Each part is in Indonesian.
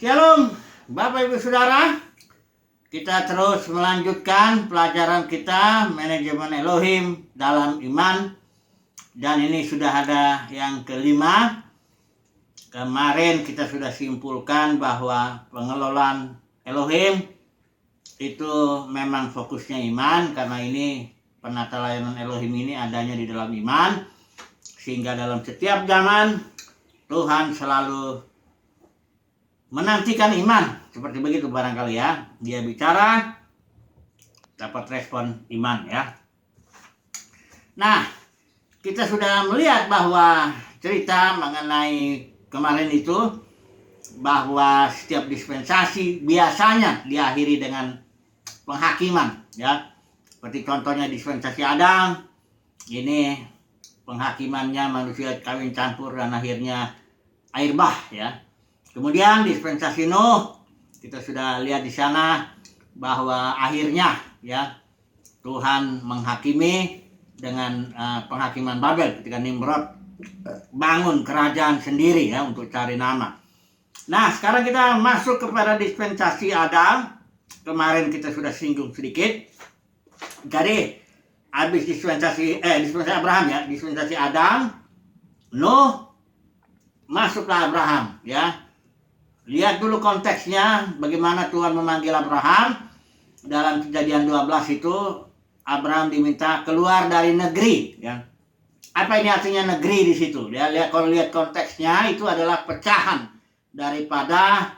Shalom, Bapak Ibu Saudara. Kita terus melanjutkan pelajaran kita manajemen Elohim dalam iman. Dan ini sudah ada yang kelima. Kemarin kita sudah simpulkan bahwa pengelolaan Elohim itu memang fokusnya iman, karena ini penata layanan Elohim ini adanya di dalam iman, sehingga dalam setiap zaman Tuhan selalu menantikan iman, seperti begitu barangkali ya. Dia bicara, dapat respon iman ya. Nah, kita sudah melihat bahwa cerita mengenai kemarin itu, bahwa setiap dispensasi biasanya diakhiri dengan penghakiman ya. Seperti contohnya dispensasi Adam, ini penghakimannya manusia kawin campur dan akhirnya air bah ya. Kemudian dispensasi Nuh, kita sudah lihat di sana bahwa akhirnya ya Tuhan menghakimi dengan penghakiman Babel ketika Nimrod bangun kerajaan sendiri ya untuk cari nama. Nah, sekarang kita masuk kepada dispensasi Adam. Kemarin kita sudah singgung sedikit. Jadi habis dispensasi Abraham ya, dispensasi Adam, Nuh, masuklah Abraham ya. Lihat dulu konteksnya, bagaimana Tuhan memanggil Abraham. Dalam Kejadian 12 itu, Abraham diminta keluar dari negeri. Ya. Apa ini artinya negeri di situ? Ya, kalau lihat konteksnya, itu adalah pecahan daripada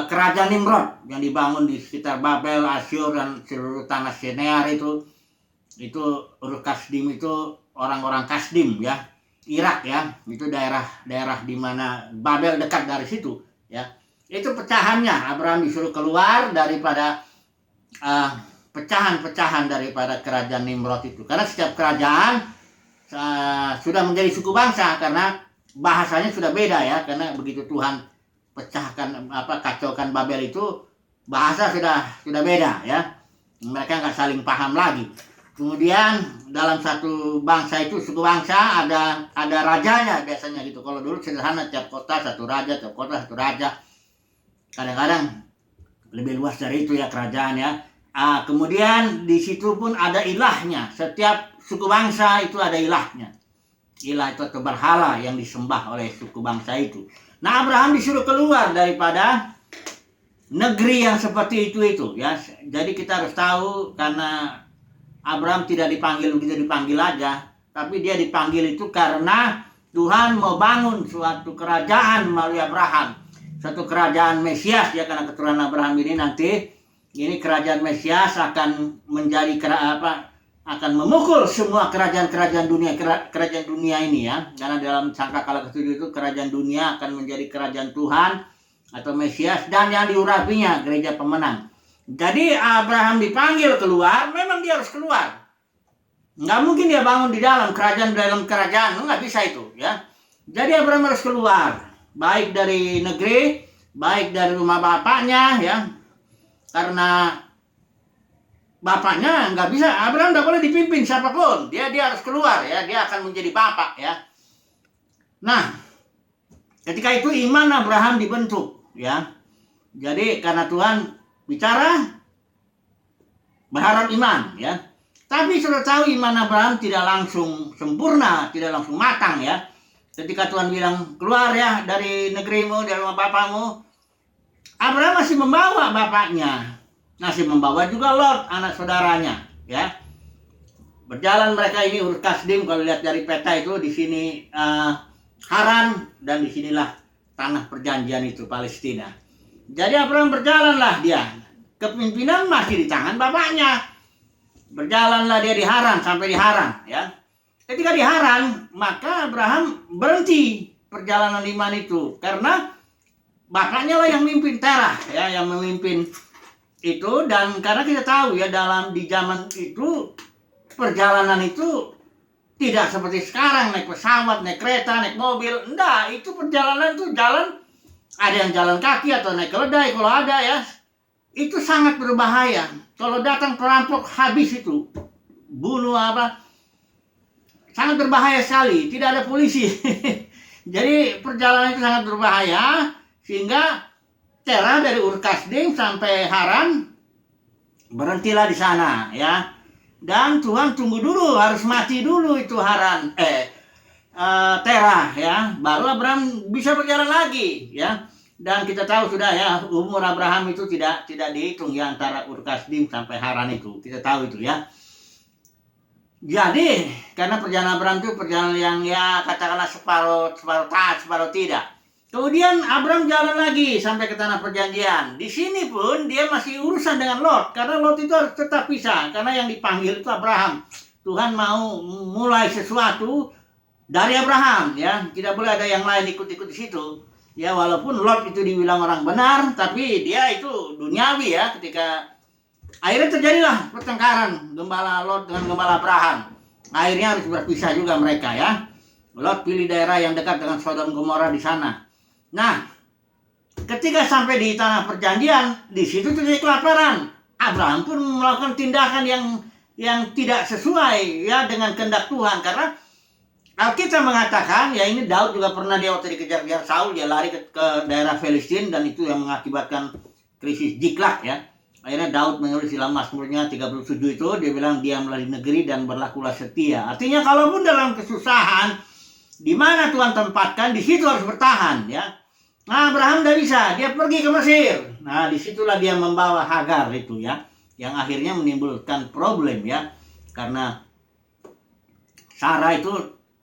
kerajaan Nimrod yang dibangun di sekitar Babel, Asyur, dan seluruh tanah Shinear itu. Itu Ur Kasdim itu orang-orang Kasdim ya. Irak ya, itu daerah di mana Babel dekat dari situ. Ya, itu pecahannya. Abraham disuruh keluar daripada pecahan-pecahan daripada kerajaan Nimrod itu. Karena setiap kerajaan sudah menjadi suku bangsa, karena bahasanya sudah beda ya. Karena begitu Tuhan pecahkan kacaukan Babel itu, bahasa sudah beda ya. Mereka nggak saling paham lagi. Kemudian dalam satu bangsa itu, suku bangsa, ada rajanya biasanya gitu. Kalau dulu sederhana, tiap kota satu raja, tiap kota satu raja. Kadang-kadang lebih luas dari itu ya kerajaan ya. Kemudian di situ pun ada ilahnya. Setiap suku bangsa itu ada ilahnya. Ilah itu atau berhala yang disembah oleh suku bangsa itu. Nah, Abraham disuruh keluar daripada negeri yang seperti itu ya. Jadi kita harus tahu, karena Abraham tidak dipanggil begitu dipanggil aja, tapi dia dipanggil itu karena Tuhan mau bangun suatu kerajaan melalui Abraham, suatu kerajaan Mesias ya. Karena keturunan Abraham ini nanti, ini kerajaan Mesias akan menjadi akan memukul semua kerajaan-kerajaan dunia ini ya. Karena dalam sangkakala ke-7 itu kerajaan dunia akan menjadi kerajaan Tuhan atau Mesias, dan yang diurapinya gereja pemenang. Jadi Abraham dipanggil keluar, memang dia harus keluar. Nggak mungkin dia bangun di dalam kerajaan, nggak bisa itu ya. Jadi Abraham harus keluar, baik dari negeri, baik dari rumah bapaknya ya. Karena bapaknya nggak bisa, Abraham nggak boleh dipimpin siapapun. Dia harus keluar ya, dia akan menjadi bapak ya. Nah, ketika itu iman Abraham dibentuk ya. Jadi karena Tuhan bicara, berharap iman ya. Tapi sudah tahu iman Abraham tidak langsung sempurna, tidak langsung matang ya. Ketika Tuhan bilang keluar ya dari negerimu, dari rumah bapakmu, Abraham masih membawa bapaknya, masih membawa juga Lot, anak saudaranya ya. Berjalan mereka ini Ur Kasdim, kalau lihat dari peta itu di sini Haran, dan disinilah tanah perjanjian itu, Palestina. Jadi Abraham berjalanlah dia. Kepemimpinan masih di tangan bapaknya. Berjalanlah dia di Haran, sampai di Haran ya. Ketika di Haran, maka Abraham berhenti perjalanan iman itu, karena bapaknya lah yang memimpin Terah ya, yang memimpin itu. Dan karena kita tahu ya, di zaman itu perjalanan itu tidak seperti sekarang naik pesawat, naik kereta, naik mobil. Enggak, itu perjalanan itu jalan, ada yang jalan kaki atau naik keledai kalau ada ya. Itu sangat berbahaya. Kalau datang perampok habis itu, bunuh sangat berbahaya sekali. Tidak ada polisi. Jadi perjalanan itu sangat berbahaya, sehingga Terah dari Ur Kasdim sampai Haran, berhentilah di sana ya. Dan Tuhan tunggu dulu, harus mati dulu itu Haran, Terah ya, baru Abraham bisa berjalan lagi ya. Dan kita tahu sudah ya, umur Abraham itu tidak dihitung ya, antara Ur Kasdim sampai Haran itu, kita tahu itu ya. Jadi karena perjalanan Abraham itu perjalanan yang ya katakanlah separuh taat, separuh tidak. Kemudian Abraham jalan lagi sampai ke tanah perjanjian. Di sini pun dia masih urusan dengan Lot, karena Lot itu harus tetap pisah, karena yang dipanggil itu Abraham. Tuhan mau mulai sesuatu dari Abraham ya, tidak boleh ada yang lain ikut-ikut di situ. Ya walaupun Lot itu dibilang orang benar, tapi dia itu duniawi ya. Ketika akhirnya terjadilah pertengkaran gembala Lot dengan gembala Abraham. Akhirnya harus berpisah juga mereka ya. Lot pilih daerah yang dekat dengan Sodom Gomora di sana. Nah, ketika sampai di tanah perjanjian, di situ terjadi kelaparan. Abraham pun melakukan tindakan yang tidak sesuai ya dengan kehendak Tuhan, karena Alkitab mengatakan ya, ini Daud juga pernah, dia waktu dikejar-kejar Saul, dia lari ke daerah Filistin, dan itu yang mengakibatkan krisis Jiklak ya. Akhirnya Daud menulis dalam Mazmurnya 37 itu, dia bilang diamlah di negeri dan berlakulah setia. Artinya kalaupun dalam kesusahan, di mana Tuhan tempatkan, di situ harus bertahan ya. Nah, Abraham tidak bisa, dia pergi ke Mesir. Nah, disitulah dia membawa Hagar itu ya, yang akhirnya menimbulkan problem ya, karena Sarah itu,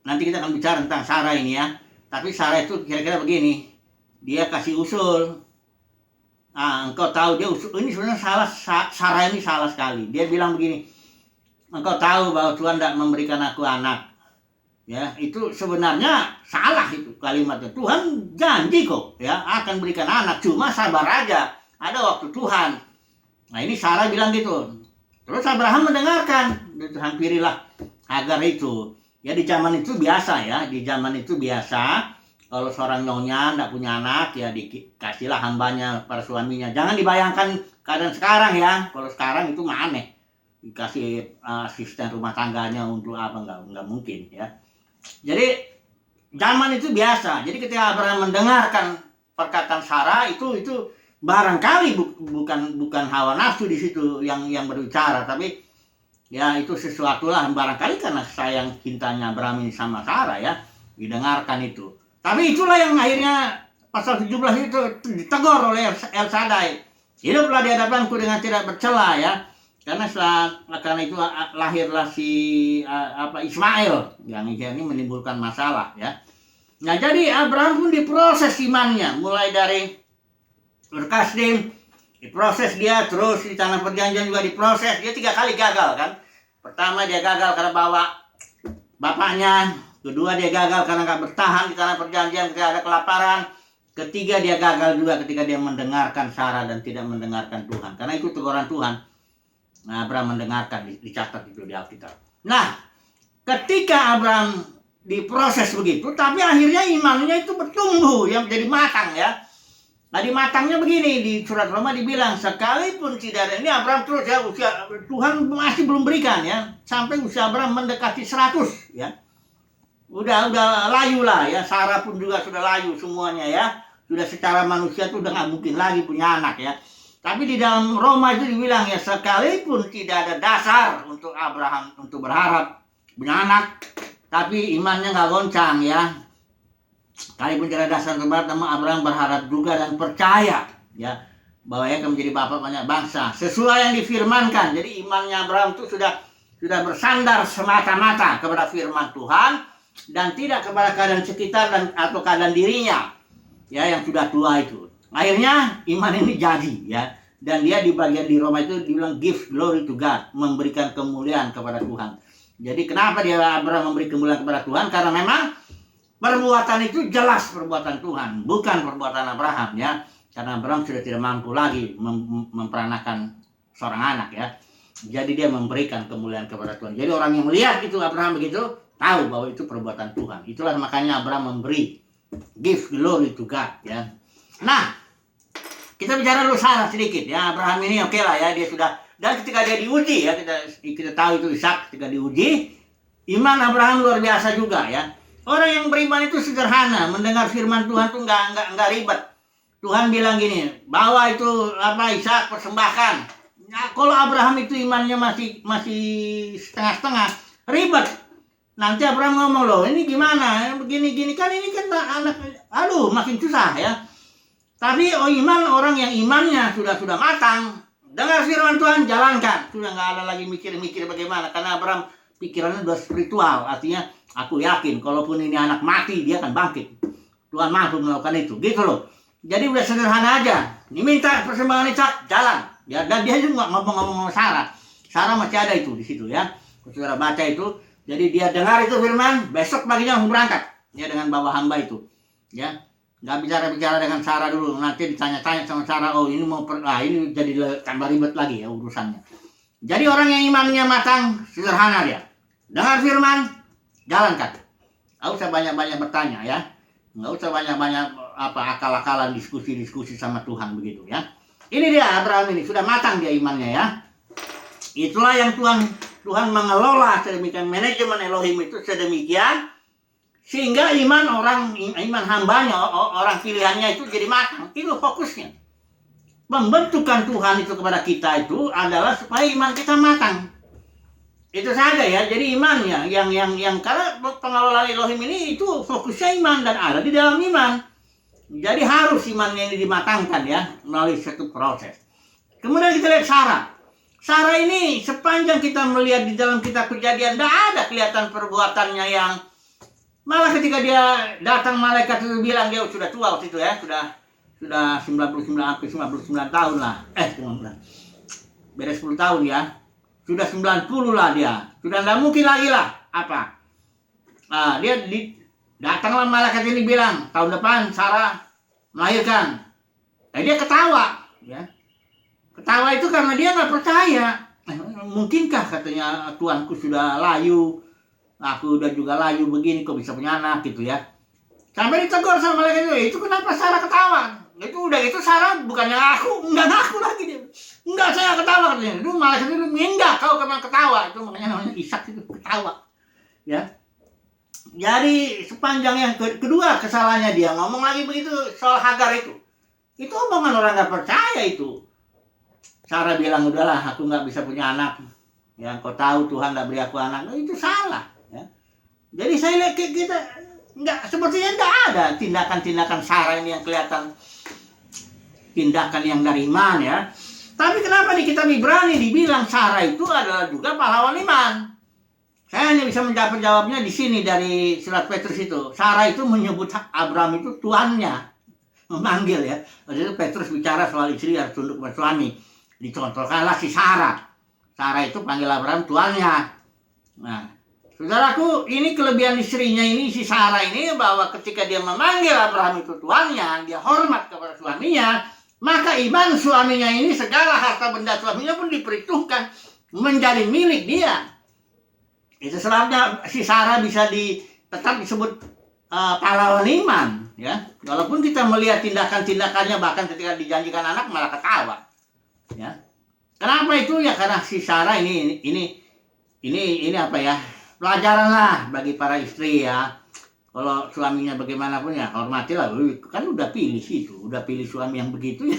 nanti kita akan bicara tentang Sarah ini ya. Tapi Sarah itu kira-kira begini, dia kasih usul. Nah, engkau tahu dia usul ini sebenarnya salah. Sarah ini salah sekali. Dia bilang begini, engkau tahu bahwa Tuhan tidak memberikan aku anak. Ya, itu sebenarnya salah itu kalimatnya. Tuhan janji kok ya akan berikan anak, cuma sabar aja, ada waktu Tuhan. Nah, ini Sarah bilang gitu. Terus Abraham mendengarkan, hampirilah Hagar itu. Ya di zaman itu biasa ya, di zaman itu biasa kalau seorang nyonya tidak punya anak ya dikasihlah hambanya para suaminya. Jangan dibayangkan keadaan sekarang ya. Kalau sekarang itu aneh, dikasih asisten rumah tangganya untuk apa, nggak mungkin ya. Jadi zaman itu biasa. Jadi ketika Abraham mendengarkan perkataan Sarah itu barangkali bukan hawa nafsu di situ yang berbicara, tapi ya itu sesuatu lah barangkali karena sayang cintanya Abraham ini sama Sarah ya, didengarkan itu. Tapi itulah yang akhirnya pasal 17 itu ditegur oleh El Shaddai. Hiduplah di hadapanku dengan tidak bercela ya. Karena itu lahirlah si Ismail yang ini menimbulkan masalah ya. Nah, jadi Abraham pun diproses imannya, mulai dari Ur Kasdim diproses dia, terus di tanah perjanjian juga diproses. Dia 3 kali gagal kan. Pertama dia gagal karena bawa bapaknya, kedua dia gagal karena nggak bertahan di tanah perjanjian ketika ada kelaparan, ketiga dia gagal juga ketika dia mendengarkan Sarah dan tidak mendengarkan Tuhan. Karena itu teguran Tuhan. Nah, Abraham mendengarkan, dicatat itu di Alkitab. Nah, ketika Abraham diproses begitu, tapi akhirnya imannya itu bertumbuh, yang menjadi matang ya. Nah, di matangnya begini, di surat Roma dibilang, sekalipun tidak ada, ini Abraham terus ya, usia Tuhan masih belum berikan ya, sampai usia Abraham mendekati 100 ya. Udah layu lah ya, Sarah pun juga sudah layu semuanya ya. Sudah secara manusia tuh udah nggak mungkin lagi punya anak ya. Tapi di dalam Roma itu dibilang ya, sekalipun tidak ada dasar untuk Abraham untuk berharap punya anak, tapi imannya nggak goncang ya. Sekalipun tidak ada dasar untuk berharap, namun Abraham berharap juga dan percaya ya bahwa ia akan menjadi bapa banyak bangsa sesuai yang difirmankan. Jadi imannya Abraham itu sudah bersandar semata-mata kepada firman Tuhan dan tidak kepada keadaan sekitar atau keadaan dirinya ya yang sudah tua itu. Akhirnya iman ini jadi ya, dan dia di bagian di Roma itu dibilang give glory to God, memberikan kemuliaan kepada Tuhan. Jadi kenapa dia Abraham memberi kemuliaan kepada Tuhan? Karena memang perbuatan itu jelas perbuatan Tuhan, bukan perbuatan Abraham ya. Karena Abraham sudah tidak mampu lagi memperanakan seorang anak ya. Jadi dia memberikan kemuliaan kepada Tuhan. Jadi orang yang melihat itu Abraham begitu, tahu bahwa itu perbuatan Tuhan. Itulah makanya Abraham memberi give glory to God ya. Nah, kita bicara dulu Sarah sedikit ya. Abraham ini oke lah ya, dia sudah, dan ketika dia diuji ya, kita tahu itu Ishak ketika diuji, iman Abraham luar biasa juga ya. Orang yang beriman itu sederhana, mendengar firman Tuhan tuh nggak ribet. Tuhan bilang gini, bawa itu Ishak persembahkan. Nah, kalau Abraham itu imannya masih setengah-setengah, ribet. Nanti Abraham ngomong, loh ini gimana, begini-gini kan ini kan anak, aduh makin susah ya. Tapi iman orang yang imannya sudah matang, dengar firman Tuhan, jalankan. Sudah nggak ada lagi mikir-mikir bagaimana, karena Abraham pikirannya udah spiritual, artinya aku yakin kalaupun ini anak mati dia akan bangkit. Tuhan mampu melakukan itu, gitu loh. Jadi udah sederhana aja. Diminta persembahan Ishak, jalan. Ya, dan dia juga ngomong-ngomong sama Sarah. Sarah masih ada itu di situ ya. Saudara baca itu. Jadi dia dengar itu firman, besok paginya langsung berangkat. Ya, dengan bawa hamba itu. Ya, nggak bicara dengan Sarah dulu. Nanti ditanya-tanya sama Sarah, oh ini ini jadi tambah ribet lagi ya urusannya. Jadi orang yang imannya matang, sederhana dia. Dengar firman, jalankan. Nggak usah banyak-banyak bertanya ya. Nggak usah banyak-banyak akal-akalan diskusi sama Tuhan begitu ya. Ini dia Abraham ini sudah matang dia imannya ya. Itulah yang Tuhan mengelola sedemikian, manajemen Elohim itu sedemikian sehingga iman hambanya, orang pilihannya itu jadi matang. Itu fokusnya. Pembentukan Tuhan itu kepada kita itu adalah supaya iman kita matang. Itu saja ya. Jadi imannya yang karena pengelolaan Elohim ini itu fokusnya iman dan ada di dalam iman. Jadi harus imannya ini dimatangkan ya melalui satu proses. Kemudian kita lihat Sarah. Sarah ini sepanjang kita melihat di dalam kitab Kejadian tidak ada kelihatan perbuatannya yang malah ketika dia datang malaikat itu bilang dia sudah tua waktu itu ya, sudah 99 sampai 99 tahun lah. 19. Beda 10 tahun ya. Sudah 90 lah dia. Sudah tidak mungkin lagi lah. Apa? Datanglah malaikat ini bilang, tahun depan Sarah melahirkan. Dia ketawa. Ya. Ketawa itu karena dia nggak percaya. Mungkinkah katanya Tuanku sudah layu. Aku udah juga layu begini, kok bisa punya anak gitu ya. Sampai ditegur sama malaikat itu kenapa Sarah ketawa? Itu Sarah bukannya nggak ngaku lagi dia. Enggak, saya ketawa katanya. Itu malaikat itu enggak, kau kemana ketawa. Itu makanya namanya Ishak itu ketawa. Ya. Jadi sepanjang yang kedua kesalahannya dia ngomong lagi begitu soal Hagar itu. Itu omongan orang nggak percaya itu. Sarah bilang udahlah aku nggak bisa punya anak. Ya kau tahu Tuhan nggak beri aku anak. Itu salah. Ya. Jadi saya lihat kita sepertinya nggak ada tindakan-tindakan Sarah ini yang kelihatan tindakan yang dari iman ya. Tapi kenapa di kitab Ibrani dibilang Sarah itu adalah juga pahlawan iman? Saya hanya bisa menjawab jawabnya di sini dari surat Petrus itu. Sarah itu menyebut Abraham itu tuannya, memanggil ya. Waktu itu Petrus bicara soal istri harus tunduk kepada suami. Dicontohkanlah si Sarah. Sarah itu panggil Abraham tuannya. Nah, saudaraku, ini kelebihan istrinya ini si Sarah ini bahwa ketika dia memanggil Abraham itu tuannya, dia hormat kepada suaminya. Maka iman suaminya ini segala harta benda suaminya pun diperhitungkan menjadi milik dia. Itu sebabnya si Sarah bisa tetap disebut pahlawan iman. Ya, walaupun kita melihat tindakan-tindakannya bahkan ketika dijanjikan anak malah ketawa. Ya, kenapa itu ya? Karena si Sarah ini apa ya? Pelajaran lah bagi para istri ya. Kalau suaminya bagaimanapun ya hormatilah, kan udah pilih suami yang begitu ya.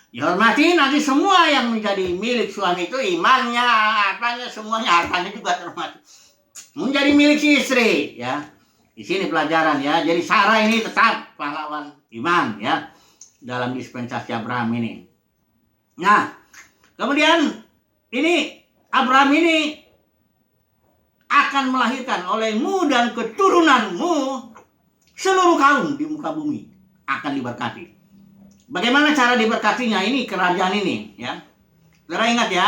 Ya hormati, nanti semua yang menjadi milik suami itu imannya, apanya semuanya, hartanya juga terhormati. Menjadi milik si istri ya. Di sini pelajaran ya. Jadi Sarah ini tetap pahlawan iman ya dalam dispensasi Abraham ini. Nah, kemudian ini Abraham ini akan melahirkan olehmu dan keturunanmu seluruh kaum di muka bumi akan diberkati. Bagaimana cara diberkatinya? Ini kerajaan ini ya. Saudara ingat ya,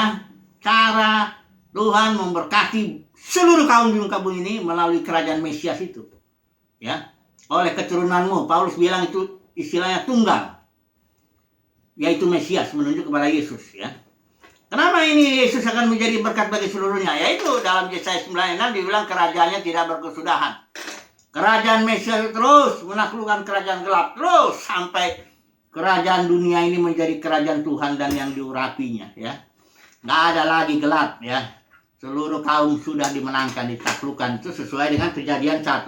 cara Tuhan memberkati seluruh kaum di muka bumi ini melalui kerajaan Mesias itu. Ya, oleh keturunanmu. Paulus bilang itu istilahnya tunggal. Yaitu Mesias, menunjuk kepada Yesus ya. Kenapa ini Yesus akan menjadi berkat bagi seluruhnya? Yaitu dalam Yesaya 9:6 dibilang kerajaannya tidak berkesudahan. Kerajaan Mesias terus menaklukkan kerajaan gelap. Terus sampai kerajaan dunia ini menjadi kerajaan Tuhan dan yang diurapinya. Ya. Nggak ada lagi gelap. Ya. Seluruh kaum sudah dimenangkan, ditaklukkan. Itu sesuai dengan Kejadian 1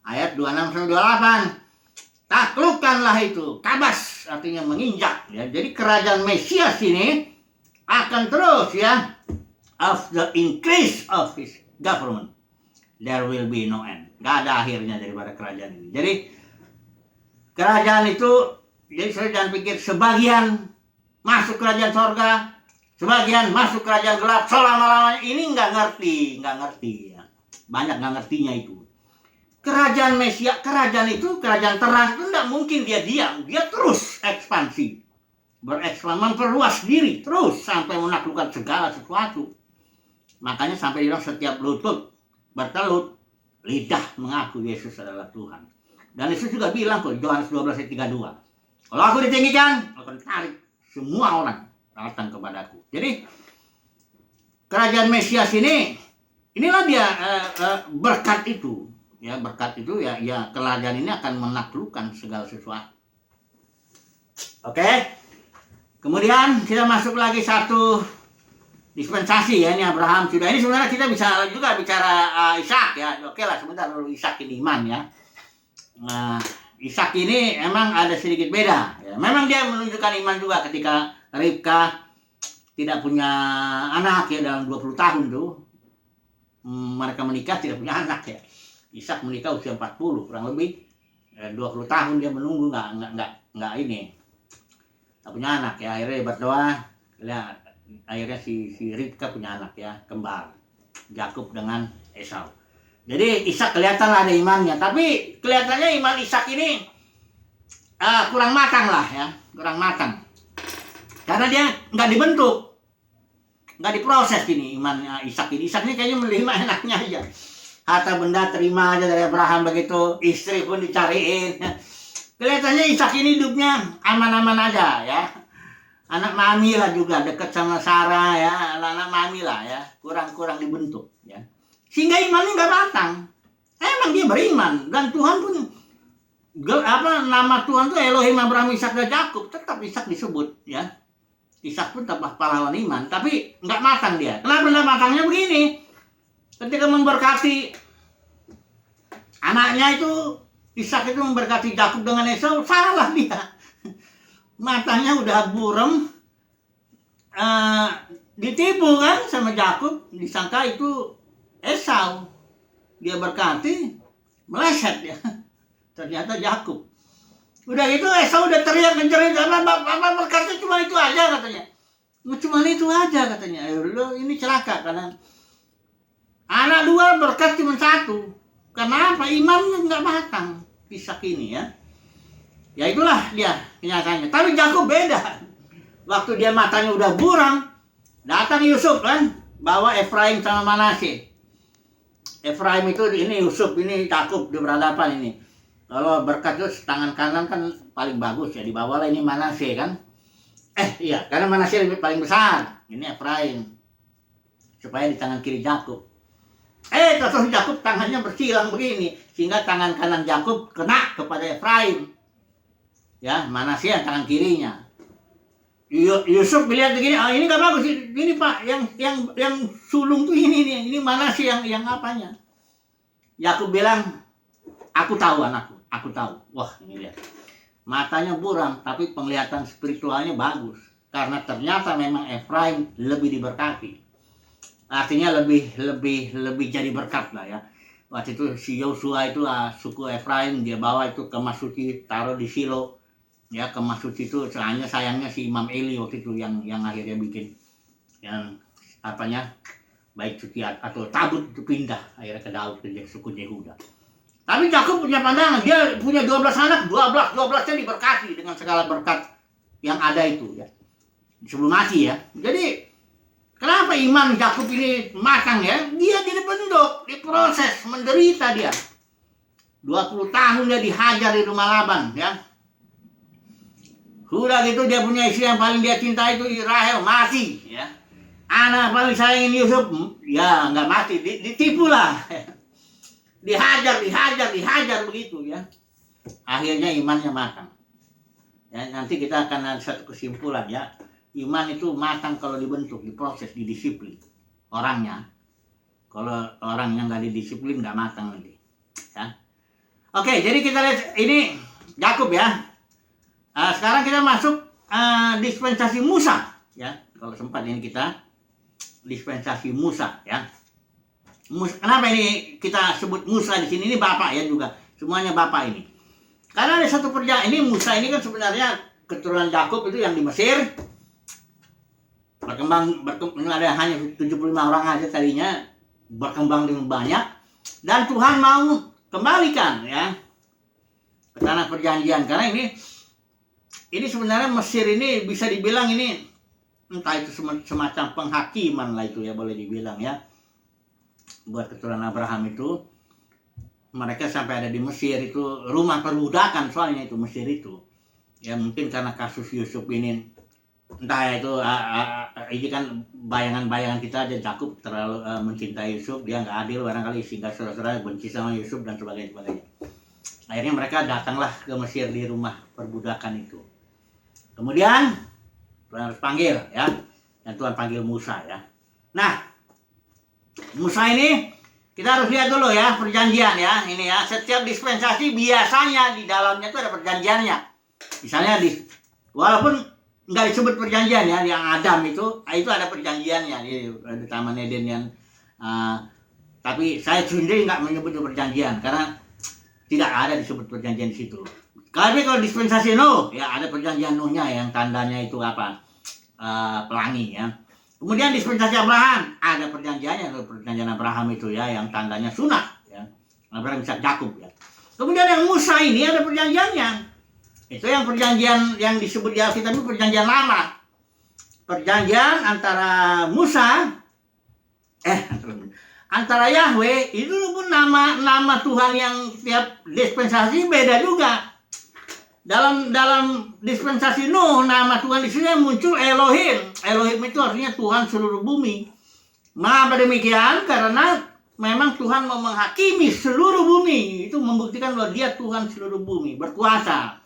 ayat 26-28. taklukkanlah itu. Kabas artinya menginjak ya. Jadi kerajaan Mesias ini akan terus ya, of the increase of his government there will be no end. Gak ada akhirnya daripada kerajaan ini. Jadi kerajaan itu, jadi saya jangan pikir sebagian masuk kerajaan sorga, sebagian masuk kerajaan gelap selama-lamanya. Ini nggak ngerti ya. Banyak nggak ngertinya itu. Kerajaan Mesias, kerajaan itu, kerajaan terang itu nggak mungkin dia diam, dia terus ekspansi, berekspansi, memperluas diri terus sampai menaklukkan segala sesuatu. Makanya sampai bilang setiap lutut bertelut, lidah mengaku Yesus adalah Tuhan. Dan Yesus juga bilang kok, Yohanes 12 ayat 32, kalau aku ditinggikan, aku akan tarik semua orang datang kepadaku. Jadi kerajaan Mesias ini, inilah dia berkat itu. Ya, berkat itu ya kerajaan ini akan menaklukkan segala sesuatu. Oke. Kemudian kita masuk lagi satu dispensasi ya, ini Abraham sudah. Ini sebenarnya kita bisa juga bicara Ishak ya. Oke lah, sebentar dulu. Ishak ini iman ya. Ishak ini emang ada sedikit beda ya. Memang dia menunjukkan iman juga ketika Ribka tidak punya anak ya dalam 20 tahun tuh. Mereka menikah tidak punya anak ya. Ishak menikah usia 40 kurang lebih 20 tahun dia menunggu nggak ini, nggak punya anak ya. Akhirnya berdoa ya, akhirnya si Ribka punya anak ya, kembar Yakub dengan Esau. Jadi Ishak kelihatan ada imannya, tapi kelihatannya iman Ishak ini kurang matang lah ya, kurang matang karena dia nggak dibentuk, nggak diproses ini iman Ishak ini. Ishak ini kayaknya menerima enaknya aja. Harta benda terima aja dari Abraham begitu, istri pun dicariin. Kelihatannya Ishak ini hidupnya aman-aman aja ya. Anak mami lah juga, dekat sama Sarah ya, anak mami lah ya, kurang dibentuk ya. Sehingga imannya nggak matang. Emang dia beriman dan Tuhan pun nama Tuhan tuh Elohim Abraham, Ishak dan Yakub, tetap Ishak disebut ya. Ishak pun tetap pahlawan iman, tapi nggak matang dia. Kenapa nggak matangnya begini? Ketika memberkati anaknya itu, Ishak itu memberkati Yakub dengan Esau, salah dia. Matanya udah burem, ditipu kan sama Yakub, disangka itu Esau. Dia berkati, meleset ya. Ternyata Yakub. Udah gitu Esau udah teriak menjerit, apa berkati cuma itu aja katanya. Cuma itu aja katanya. Lo ini celaka karena anak dua berkat cuma satu. Kenapa? Imannya nggak matang. Ishak ini ya. Ya itulah dia kenyataannya. Tapi Yakub beda. Waktu dia matanya udah buram, datang Yusuf kan, bawa Efraim sama Manasye. Efraim itu ini Yusuf, ini Yakub di berhadapan ini. Kalau berkat itu tangan kanan kan paling bagus ya, dibawalah ini Manasye kan. Iya, karena Manasye lebih paling besar. Ini Efraim. Supaya di tangan kiri Yakub. Terus Yakub tangannya bersilang begini, sehingga tangan kanan Yakub kena kepada Efraim. Ya, Manasye yang tangan kirinya. Yusuf melihat begini, ini nggak bagus. Ini Pak, yang sulung tuh ini Manasye yang apanya? Yakub bilang, aku tahu anakku, aku tahu. Wah, ini lihat. Matanya buram, tapi penglihatan spiritualnya bagus. Karena ternyata memang Efraim lebih diberkati. Artinya lebih jadi berkat lah ya. Waktu itu si Yosua itu suku Efraim, dia bawa itu kemas suci, taruh di Silo. Ya, kemas suci itu sayangnya si Imam Eli waktu itu yang akhirnya bikin yang baik suci atau tabut itu pindah akhirnya ke Daud, ke suku Yehuda. Tapi Yakub punya pandangan, dia punya 12 anak, 12-nya diberkati dengan segala berkat yang ada itu ya. Sebelum mati ya. Jadi kenapa iman Yakub ini matang ya? Dia dibentuk, diproses, menderita dia. 20 tahun dia dihajar di rumah Laban ya. Sudah gitu dia punya istri yang paling dia cintai itu Rahel, mati ya. Anak paling sayangin Yusuf, ya nggak mati, ditipu lah. Dihajar begitu ya. Akhirnya imannya matang. Ya, nanti kita akan ada satu kesimpulan ya. Iman itu matang kalau dibentuk, diproses, didisiplin orangnya. Kalau orang yang nggak didisiplin nggak matang nanti. Ya. Oke, jadi kita lihat ini Yakub ya. Sekarang kita masuk dispensasi Musa ya. Kalau sempat ini kita dispensasi Musa ya. Kenapa ini kita sebut Musa di sini? Ini bapak ya juga. Semuanya bapak ini. Karena ada satu perjanjian. Ini Musa ini kan sebenarnya keturunan Yakub itu yang di Mesir. Berkembang ada hanya 75 orang aja tadinya, berkembang dengan banyak, dan Tuhan mau kembalikan ya ke tanah perjanjian. Karena ini sebenarnya Mesir ini bisa dibilang ini entah itu semacam penghakiman lah itu ya, boleh dibilang ya, buat keturunan Abraham itu. Mereka sampai ada di Mesir itu rumah perbudakan, soalnya itu Mesir itu ya, mungkin karena kasus Yusuf ini, entah itu ini kan bayangan-bayangan kita aja. Yakub terlalu mencintai Yusuf, dia nggak adil barangkali, sehingga saudara-saudara benci sama Yusuf dan sebagainya. Akhirnya mereka datanglah ke Mesir di rumah perbudakan itu. Kemudian Tuhan harus panggil ya, dan Tuhan panggil Musa ya. Nah, Musa ini kita harus lihat dulu ya perjanjian ya. Ini ya, setiap dispensasi biasanya di dalamnya itu ada perjanjiannya. Misalnya walaupun nggak disebut perjanjian ya, yang Adam itu ada perjanjiannya di Taman Eden yang tapi saya sendiri nggak menyebut itu perjanjian karena tidak ada disebut perjanjian di situ. Kalau dispensasi Nuh ya, ada perjanjian Nuhnya yang tandanya itu apa, pelangi ya. Kemudian dispensasi Abraham ada perjanjiannya, perjanjian Abraham itu ya, yang tandanya sunat ya, Abraham, Ishak, Yakub ya. Kemudian yang Musa ini ada perjanjiannya. Itu yang perjanjian yang disebut di Alkitab itu perjanjian lama. Perjanjian antara Musa antara Yahweh itu pun nama Tuhan yang tiap dispensasi beda juga. Dalam dispensasi Nuh, nama Tuhan di sini muncul Elohim. Elohim itu artinya Tuhan seluruh bumi. Mengapa demikian? Karena memang Tuhan mau menghakimi seluruh bumi. Itu membuktikan bahwa dia Tuhan seluruh bumi, berkuasa,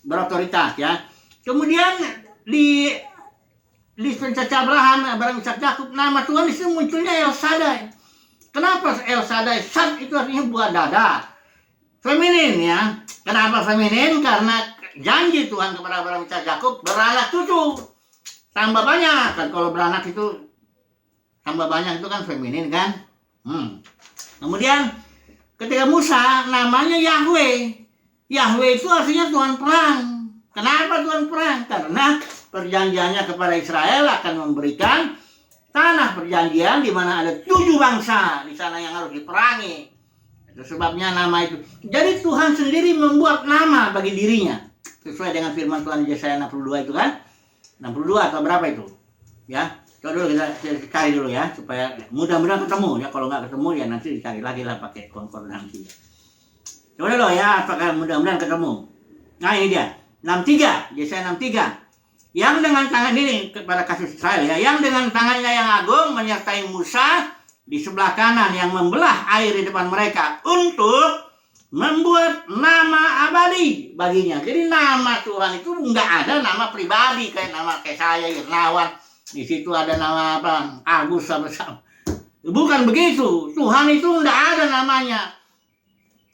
berotoritas ya. Kemudian di dispensasi Abraham, Ishak, Yakub, nama Tuhan di sini munculnya El Shaddai. Kenapa El Shaddai? Shad itu artinya buah dada, feminin ya. Kenapa feminin? Karena janji Tuhan kepada Abraham, Ishak, Yakub, beranak cucu tambah banyak kan. Kalau beranak itu tambah banyak itu kan feminin kan. Kemudian ketika Musa namanya Yahweh. Yahweh itu artinya Tuhan perang. Kenapa Tuhan perang? Karena perjanjiannya kepada Israel akan memberikan tanah perjanjian di mana ada 7 bangsa di sana yang harus diperangi. Itu sebabnya nama itu. Jadi Tuhan sendiri membuat nama bagi dirinya sesuai dengan firman Tuhan Yesaya 62 itu kan. 62 atau berapa itu? Ya, coba dulu kita cari dulu ya, supaya mudah-mudahan ketemu ya. Kalau nggak ketemu ya nanti dicari lagi lah pakai konkordansi. Coba dulu ya, apakah mudah-mudahan ketemu. Nah ini dia, 63, Yesaya 63. Yang dengan tangan ini kepada kasus Israel ya, yang dengan tangannya yang agung menyertai Musa di sebelah kanan yang membelah air di depan mereka untuk membuat nama abadi baginya. Jadi nama Tuhan itu nggak ada nama pribadi kayak saya Irnawan. Di situ ada nama apa, Agus sama. Bukan begitu. Tuhan itu nggak ada namanya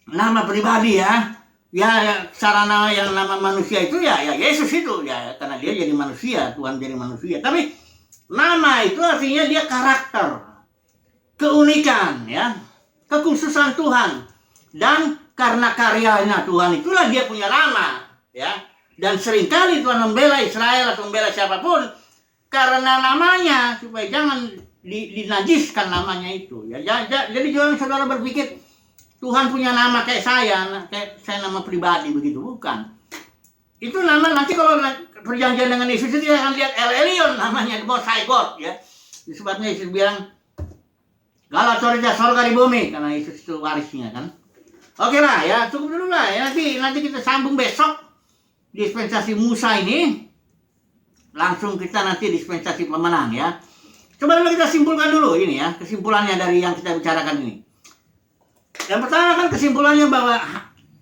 nama pribadi ya. Ya sarana yang nama manusia itu ya Yesus itu ya, karena dia jadi manusia, Tuhan jadi manusia. Tapi nama itu artinya dia karakter, keunikan ya, kekhususan Tuhan. Dan karena karyanya Tuhan itulah dia punya nama ya. Dan seringkali Tuhan membela Israel atau membela siapapun karena namanya, supaya jangan dinajiskan namanya itu ya. Jadi jangan saudara berpikir Tuhan punya nama kayak saya nama pribadi begitu, bukan. Itu nama nanti kalau perjanjian dengan Yesus itu akan lihat El Elyon namanya, the Most High God ya. Sebabnya Yesus bilang segala otoritas surga di bumi, karena Yesus itu warisnya kan. Oke lah ya, cukup dulu lah ya. Nanti kita sambung besok dispensasi Musa ini. Langsung kita nanti dispensasi pemenang ya. Coba dulu kita simpulkan dulu ini ya, kesimpulannya dari yang kita bicarakan ini. Yang pertama kan kesimpulannya bahwa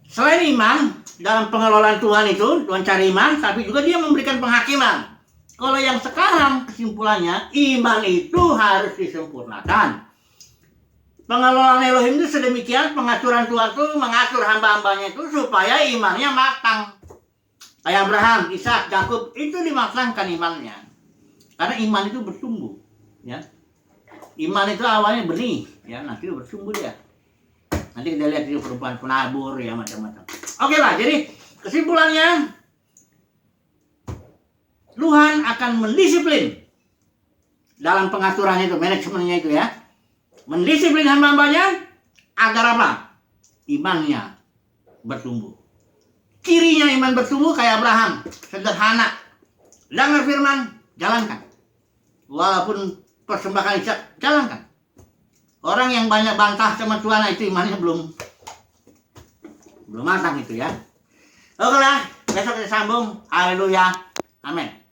selain iman dalam pengelolaan Tuhan itu, Tuhan cari iman, tapi juga dia memberikan penghakiman. Kalau yang sekarang kesimpulannya, iman itu harus disempurnakan. Pengelolaan Elohim itu sedemikian, pengaturan Tuhan itu mengatur hamba-hambanya itu supaya imannya matang. Kayak Abraham, Ishak, Yakub itu dimatangkan imannya. Karena iman itu bertumbuh, ya. Iman itu awalnya benih, ya, nanti bertumbuh dia. Nanti kita lihat itu perubahan penabur, ya, macam-macam. Oke lah, jadi kesimpulannya Tuhan akan mendisiplin dalam pengaturan itu, manajemennya itu, ya. Mendisiplin hamba-hambanya agar apa? Imannya bertumbuh. Cirinya iman bertumbuh kayak Abraham, sederhana. Dengar firman, jalankan. Walaupun persembahkan Ishak, jalankan. Orang yang banyak bantah sama Tuhan itu imannya belum matang itu, ya. Oke lah, besok kita sambung. Haleluya. Amin.